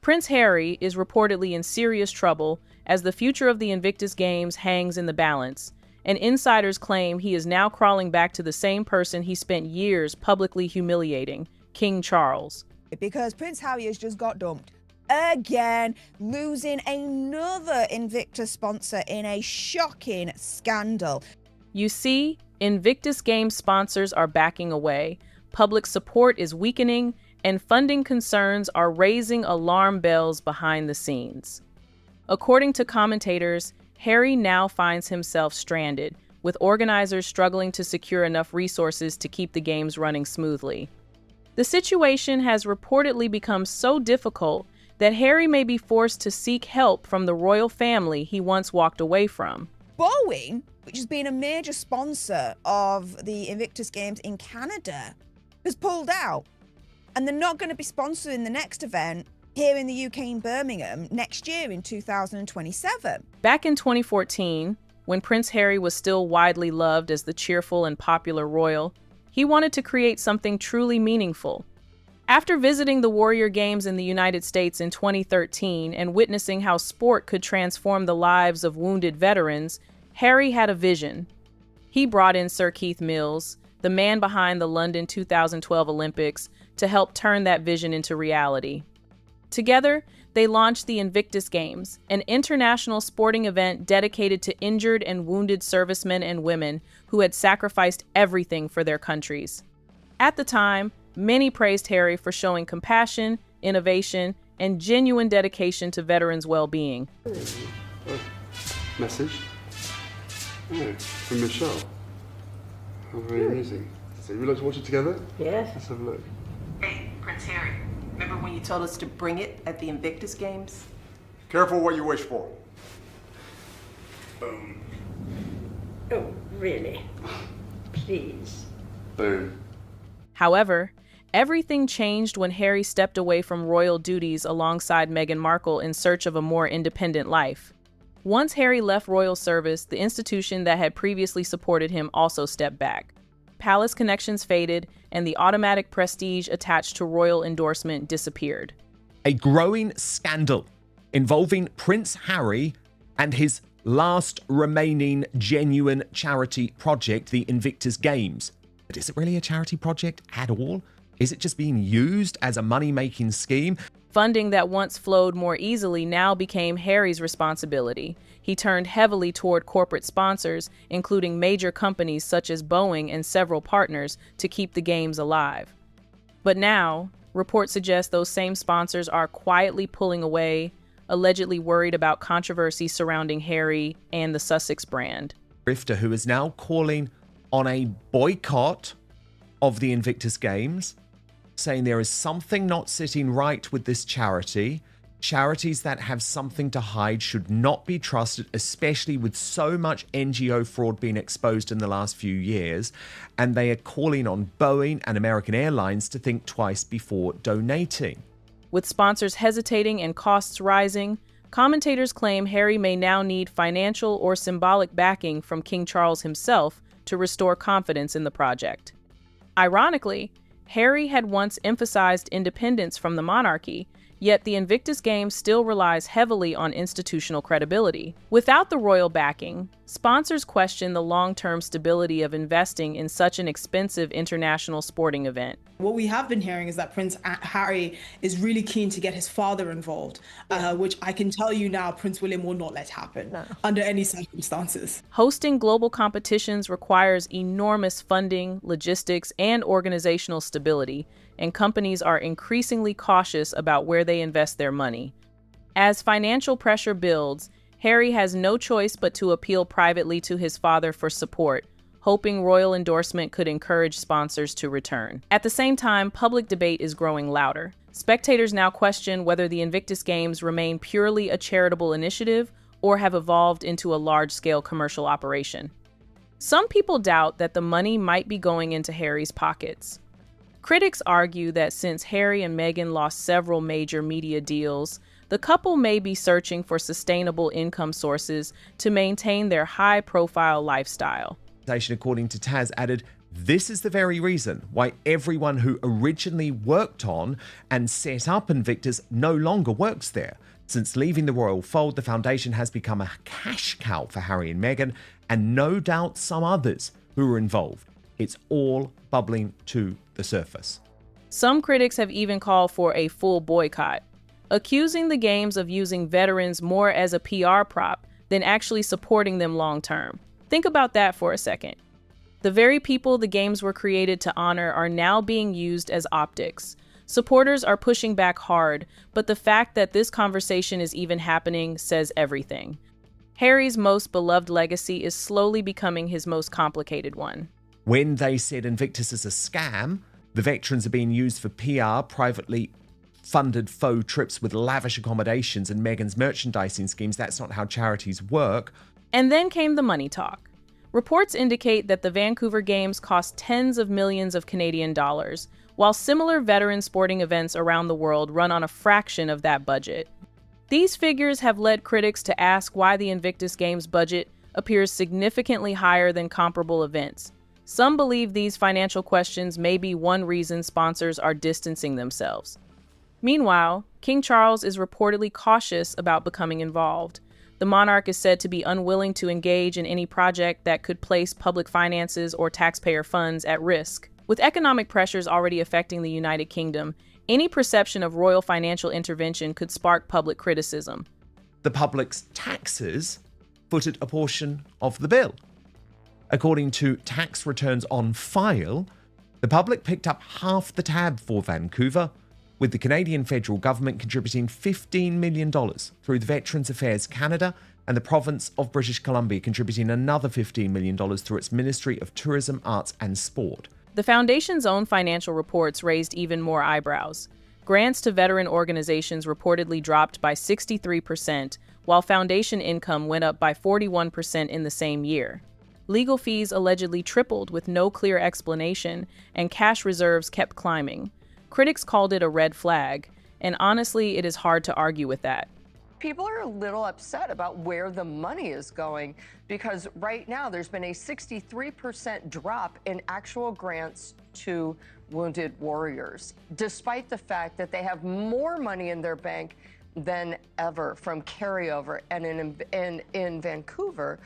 Prince Harry is reportedly in serious trouble as the future of the Invictus Games hangs in the balance, and insiders claim he is now crawling back to the same person he spent years publicly humiliating, King Charles. Because Prince Harry has just got dumped again, losing another Invictus sponsor in a shocking scandal. You see, Invictus Games sponsors are backing away, public support is weakening, and funding concerns are raising alarm bells behind the scenes. According to commentators, Harry now finds himself stranded, with organizers struggling to secure enough resources to keep the games running smoothly. The situation has reportedly become so difficult that Harry may be forced to seek help from the royal family he once walked away from. Boeing, which has been a major sponsor of the Invictus Games in Canada, has pulled out. And they're not going to be sponsoring the next event here in the UK in Birmingham next year in 2027. Back in 2014, when Prince Harry was still widely loved as the cheerful and popular royal, he wanted to create something truly meaningful. After visiting the Warrior Games in the United States in 2013 and witnessing how sport could transform the lives of wounded veterans, Harry had a vision. He brought in Sir Keith Mills, the man behind the London 2012 Olympics, to help turn that vision into reality. Together, they launched the Invictus Games, an international sporting event dedicated to injured and wounded servicemen and women who had sacrificed everything for their countries. At the time, many praised Harry for showing compassion, innovation, and genuine dedication to veterans' well-being. Message? Oh, from Michelle. How very amusing. So you would like to watch it together? Yes. Let's have a look. Hey, Prince Harry, remember when you told us to bring it at the Invictus Games? Careful what you wish for. Boom. Oh, really? Please. Boom. However, everything changed when Harry stepped away from royal duties alongside Meghan Markle in search of a more independent life. Once Harry left royal service, the institution that had previously supported him also stepped back. Palace connections faded, and the automatic prestige attached to royal endorsement disappeared. A growing scandal involving Prince Harry and his last remaining genuine charity project, the Invictus Games. But is it really a charity project at all? Is it just being used as a money-making scheme? Funding that once flowed more easily now became Harry's responsibility. He turned heavily toward corporate sponsors, including major companies such as Boeing and several partners, to keep the games alive. But now, reports suggest those same sponsors are quietly pulling away, allegedly worried about controversy surrounding Harry and the Sussex brand. Grifter, who is now calling on a boycott of the Invictus Games, saying there is something not sitting right with this charity. Charities that have something to hide should not be trusted, especially with so much NGO fraud being exposed in the last few years. And they are calling on Boeing and American Airlines to think twice before donating. With sponsors hesitating and costs rising, commentators claim Harry may now need financial or symbolic backing from King Charles himself to restore confidence in the project. Ironically, Harry had once emphasized independence from the monarchy, yet the Invictus Games still relies heavily on institutional credibility. Without the royal backing, sponsors question the long-term stability of investing in such an expensive international sporting event. What we have been hearing is that Prince Harry is really keen to get his father involved, which I can tell you now Prince William will not let happen under any circumstances. Hosting global competitions requires enormous funding, logistics, and organizational stability, and companies are increasingly cautious about where they invest their money. As financial pressure builds, Harry has no choice but to appeal privately to his father for support, hoping royal endorsement could encourage sponsors to return. At the same time, public debate is growing louder. Spectators now question whether the Invictus Games remain purely a charitable initiative or have evolved into a large-scale commercial operation. Some people doubt that the money might be going into Harry's pockets. Critics argue that since Harry and Meghan lost several major media deals, the couple may be searching for sustainable income sources to maintain their high-profile lifestyle. According to Taz, added, This is the very reason why everyone who originally worked on and set up Invictus no longer works there. Since leaving the royal fold, the foundation has become a cash cow for Harry and Meghan, and no doubt some others who are involved. It's all bubbling to the surface. Some critics have even called for a full boycott, accusing the games of using veterans more as a PR prop than actually supporting them long term. Think about that for a second. The very people the games were created to honor are now being used as optics. Supporters are pushing back hard, but the fact that this conversation is even happening says everything. Harry's most beloved legacy is slowly becoming his most complicated one. When they said Invictus is a scam, the veterans are being used for PR, privately funded faux trips with lavish accommodations, and Meghan's merchandising schemes. That's not how charities work. And then came the money talk. Reports indicate that the Vancouver Games cost tens of millions of Canadian dollars, while similar veteran sporting events around the world run on a fraction of that budget. These figures have led critics to ask why the Invictus Games budget appears significantly higher than comparable events. Some believe these financial questions may be one reason sponsors are distancing themselves. Meanwhile, King Charles is reportedly cautious about becoming involved. The monarch is said to be unwilling to engage in any project that could place public finances or taxpayer funds at risk. With economic pressures already affecting the United Kingdom, any perception of royal financial intervention could spark public criticism. The public's taxes footed a portion of the bill. According to tax returns on file, the public picked up half the tab for Vancouver, with the Canadian federal government contributing $15 million through the Veterans Affairs Canada, and the province of British Columbia contributing another $15 million through its Ministry of Tourism, Arts and Sport. The foundation's own financial reports raised even more eyebrows. Grants to veteran organizations reportedly dropped by 63%, while foundation income went up by 41% in the same year. Legal fees allegedly tripled with no clear explanation, and cash reserves kept climbing. Critics called it a red flag, and honestly, it is hard to argue with that. People are a little upset about where the money is going because right now there's been a 63% drop in actual grants to wounded warriors, despite the fact that they have more money in their bank than ever from carryover. And in Vancouver,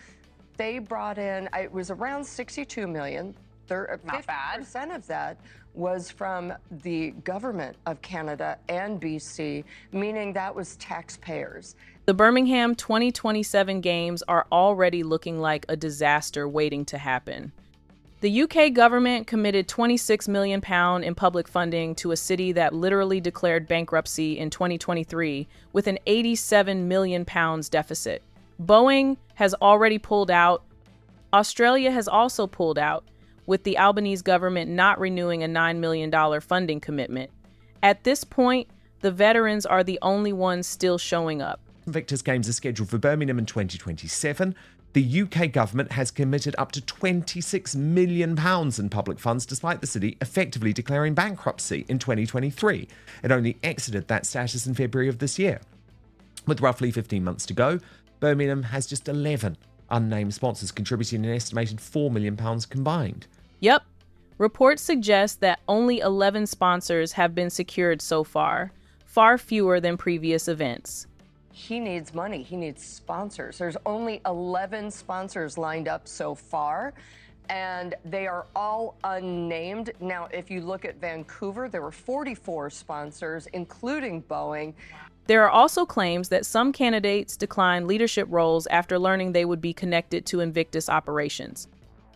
they brought in, it was around 62 million. Not bad. 50% of that was from the government of Canada and BC, meaning that was taxpayers. The Birmingham 2027 Games are already looking like a disaster waiting to happen. The UK government committed £26 million in public funding to a city that literally declared bankruptcy in 2023 with an £87 million deficit. Boeing has already pulled out. Australia has also pulled out, with the Albanese government not renewing a $9 million funding commitment. At this point, the veterans are the only ones still showing up. Invictus Games is scheduled for Birmingham in 2027. The UK government has committed up to £26 million in public funds, despite the city effectively declaring bankruptcy in 2023. It only exited that status in February of this year. With roughly 15 months to go, Birmingham has just 11 unnamed sponsors contributing an estimated £4 million combined. Yep. Reports suggest that only 11 sponsors have been secured so far, far fewer than previous events. He needs money. He needs sponsors. There's only 11 sponsors lined up so far, and they are all unnamed. Now, if you look at Vancouver, there were 44 sponsors, including Boeing. There are also claims that some candidates declined leadership roles after learning they would be connected to Invictus operations.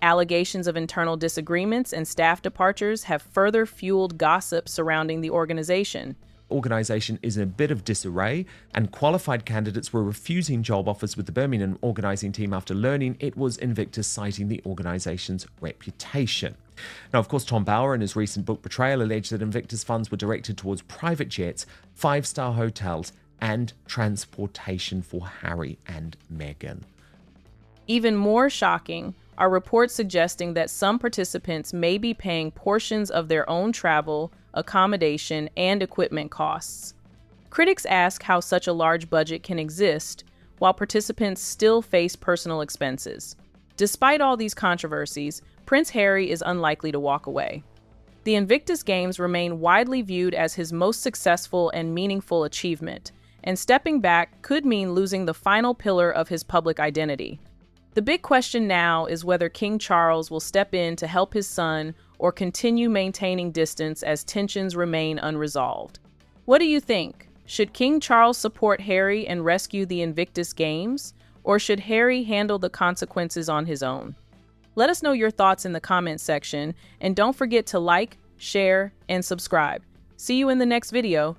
Allegations of internal disagreements and staff departures have further fueled gossip surrounding the organization. Organization is in a bit of disarray, and qualified candidates were refusing job offers with the Birmingham organizing team after learning it was Invictus, citing the organization's reputation. Now, of course, Tom Bauer in his recent book Betrayal alleged that Invictus funds were directed towards private jets, five-star hotels, and transportation for Harry and Meghan. Even more shocking are reports suggesting that some participants may be paying portions of their own travel, accommodation, and equipment costs. Critics ask how such a large budget can exist while participants still face personal expenses. Despite all these controversies, Prince Harry is unlikely to walk away. The Invictus Games remain widely viewed as his most successful and meaningful achievement, and stepping back could mean losing the final pillar of his public identity. The big question now is whether King Charles will step in to help his son or continue maintaining distance as tensions remain unresolved. What do you think? Should King Charles support Harry and rescue the Invictus Games, or should Harry handle the consequences on his own? Let us know your thoughts in the comments section, and don't forget to like, share, and subscribe. See you in the next video.